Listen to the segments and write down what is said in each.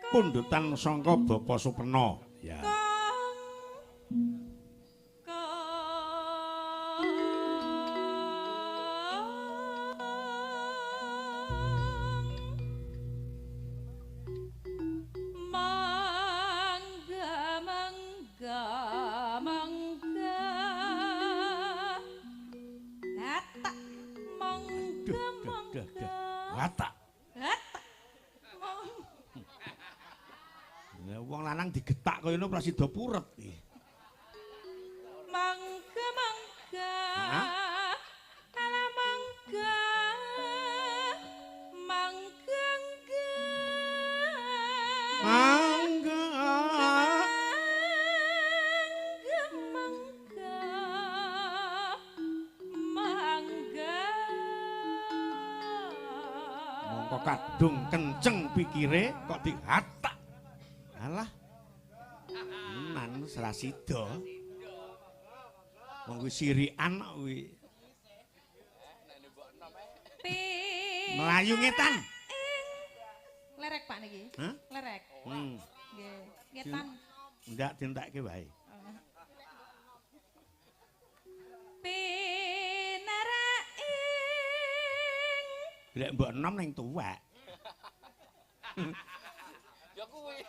pundutan sangka Bapa Supena. Ya. Watak. Wong lanang digetak kaya ngono prasida puret iki. Mangga mangga. Ala mangga. Mangga Mangga. Mangga. Mongko kadung kenceng pikire kok dihatak. Alah. Nan serasida. Wong kuwi sirikan kok kuwi. Melayu ngetan. Lerek Pak niki. Hah? Lerek. Nggih, ngetan. Ndak dientekke wae. Pinaraing. Lek mbok enom ning tuwek. Ya kuwi.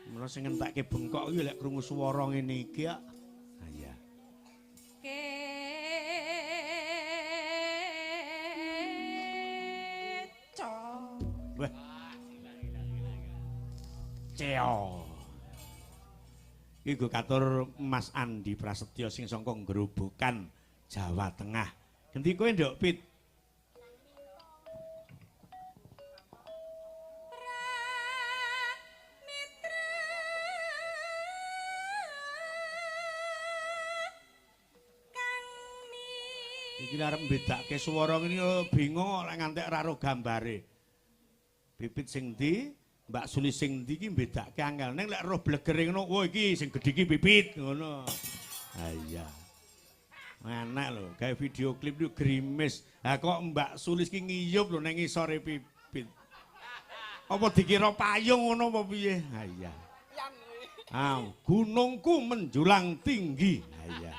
Mula sing ngentekke bengkok iki lek krungu swara ngene iki ya. Ha iya. Keco. Wah. Ceo. Iku katur Mas Andi Prasetyo sing saka Grobogan, Jawa Tengah. Gendi kowe nduk Pit? Iki arep mbedakake swara ngene bingung lek ngantek ora ro gambare. Pipit sing ndi, Mbak Suli sing ndi iki mbedakake angel. Ning lek roh blegere ngono, oh iki sing gedhe iki Pipit ngono. Ha iya. Enak lho, gawe video klip itu grimis. Lah kok Mbak Sulis ki ngiyup lho nang ngisore Pipit. Apa dikira payung ngono apa piye? Ha iya. Ah, gunungku menjulang tinggi. Ha iya.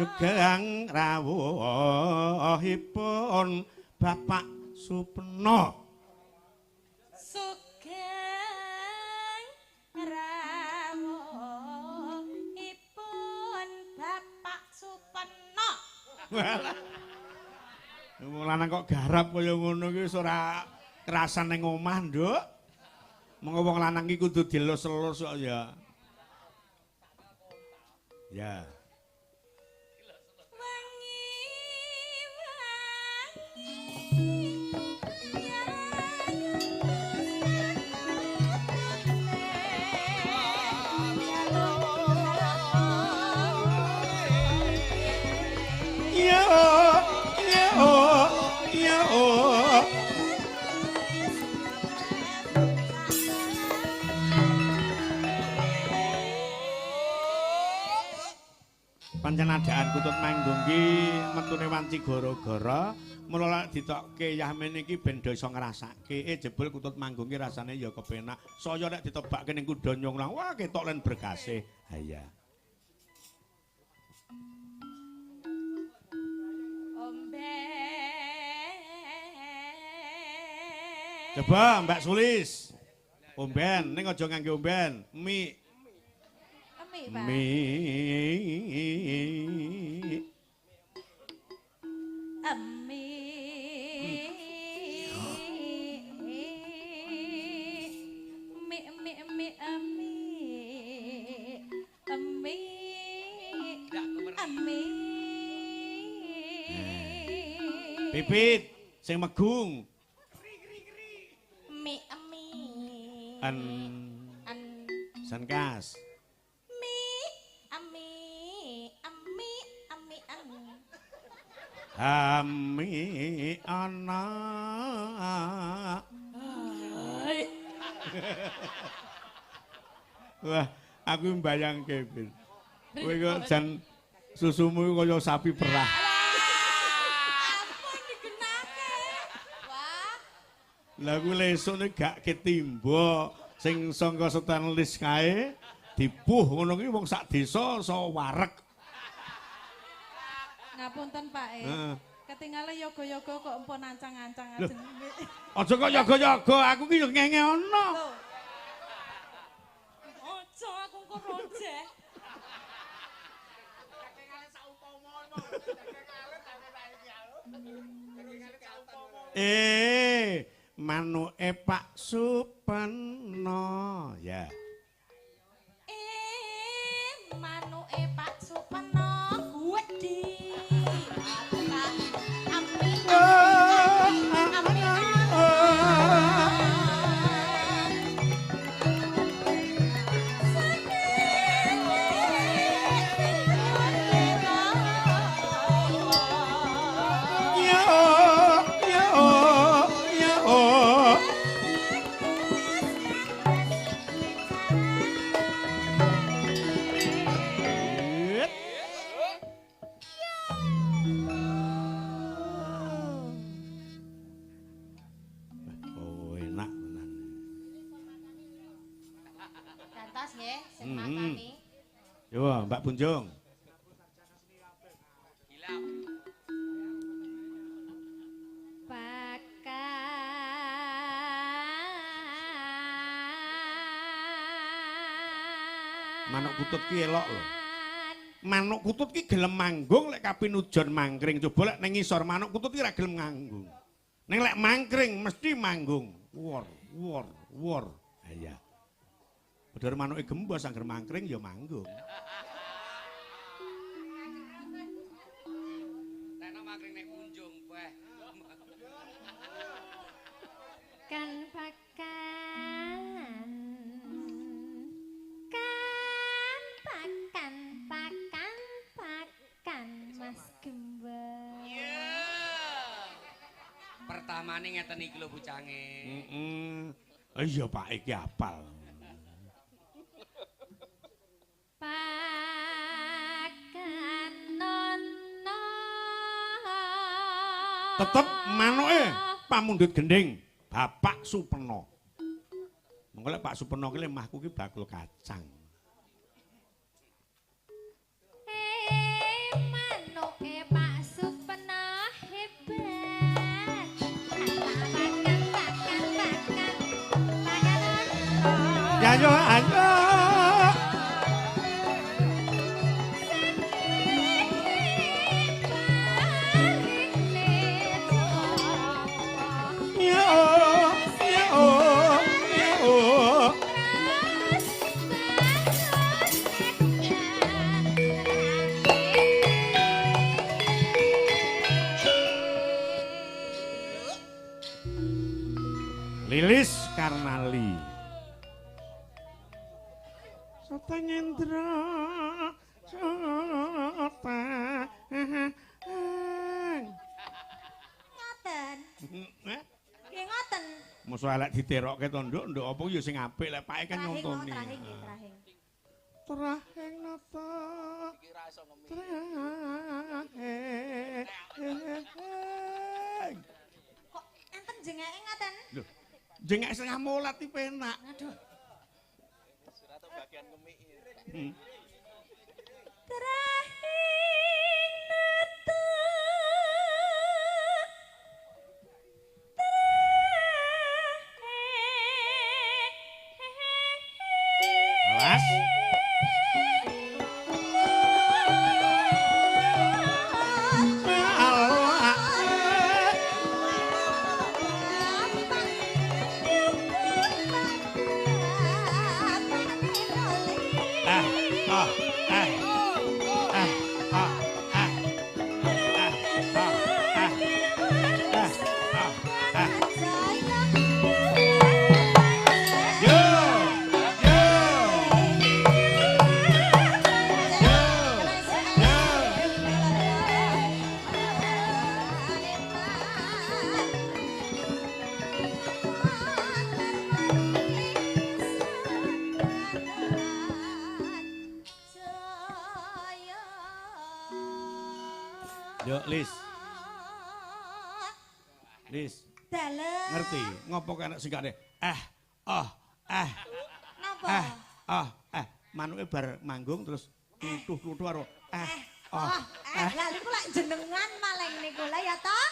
Sugeng rawuhipun Bapak Supena. Sugeng rawuhipun Bapak Supena. Wong lanang kok garap kaya ngono ki wis ora kerasan ning omah, Nduk. Mengko wong lanang ki kudu dilus-elus kok ya. Ya. Pancen adaan Kutut Manggung ki metune wanci gara-gara mula ditokke Yahmin iki ben do iso ngrasake jebul Kutut Manggung ki rasane ya kepenak. Saya nek ditebakke ning kuda nyonglang wah ketok len berkase. Ha iya. Coba Mbak Sulis. Omben, ning aja nganggo omben. Mi. Pak. Mi. Ami. Ami. Pipit sing megung. Mi ami. An An Sankas. mi ami ami ami an. Ami ana. Wah, aku mbayangke, Bin. Kowe kok jan susumu kaya sapi perah. Ampun digenake. Wah, Lah ku lesuk nek gak ketimba sing sangka stainless kae dipuh ngono ki wong sak desa so wareg. ngapunten Pak Heeh. Ketinggalan yoga-yoga kok empun ancang-ancang Loh. ajeng. Aja kok yaga-yaga, aku ki yo ngenge ana. Loh. Ojo aku kok rojeh. Manuke Pak Supeno ya. Manuke Pak Supeno Guedi. Ami. Ami. Oh, enak tenan. Gantos nggih, sing Mhm. makani. Yo, Mbak Bunjung. Manuk kutut ki elok lho. Manuk kutut ki gelem manggung lek kapinujon mangkring. Coba lek ning ngisor manuk kutut ki ra gelem manggung. Ning lek mangkring mesti manggung. Wor, wor, wor. Ha iya. Bedhar manuke gembos angger mangkring ya manggung. Tekno mangkring nek kunjung weh. Kan pakan Mas Gembel. Pertamane ngeten iki lho bucange. Iya Pak iki apal. Pakan nono. Tetep manuke pamundhut gending Bapak Supeno. Mengko lek Pak Supeno ki lemahku ki bakul kacang. Manuke Pak Supeno hebat. Pakan. Ya yo ayo. Lilis Karnali. Satangendra sota. Ngoten. Eh? Nggih ngoten. Mosok elek diterokke to, Nduk apa ya sing apik lek pake kan Trahing, nyontoni. trahing nggih, trahing. Trahing nata. Trahing. Kok enten jengeke ngoten? Lho, jengek setengah molat iki penak. Aduh. Hmm. Trahing nata. Alas. Yo Yuk, Lis. Lis, Dalem. ngerti? Ngopo kena sing gak Napa? Manuke bar manggung terus tutuh-tutuh karo Lah niku lak jenengan maling niku lah ya toh.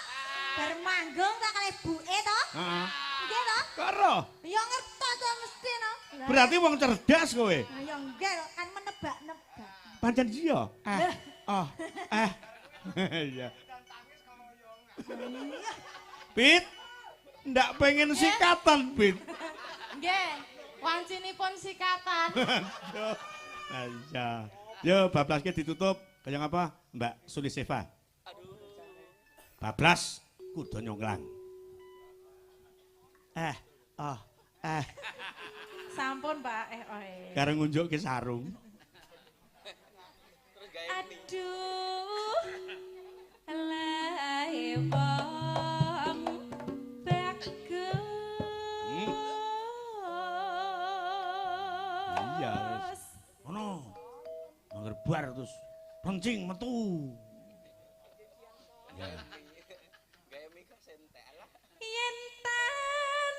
Bar manggung tak kalih buke toh. Heeh. Nggih toh? Karo. Ya ngertos to mesti no. Berarti wong cerdas kowe. Lah ya nggih kok, kan menebak-nebak. Pancen iya. Iya. Pit, ndak pengen sikatan, Pit. Nggih, wancinipun sikatan. Iya. Yo, bablaske ditutup. Kayak apa, Mbak Suliseva? Bablas kudu nyonglang. Sampun, Pak. Karo ngunjuk ke sarung. Aduh. Lae wong bagus. Iya, wis. Ono. Ngerbar terus rencing metu. Ya. Yen tan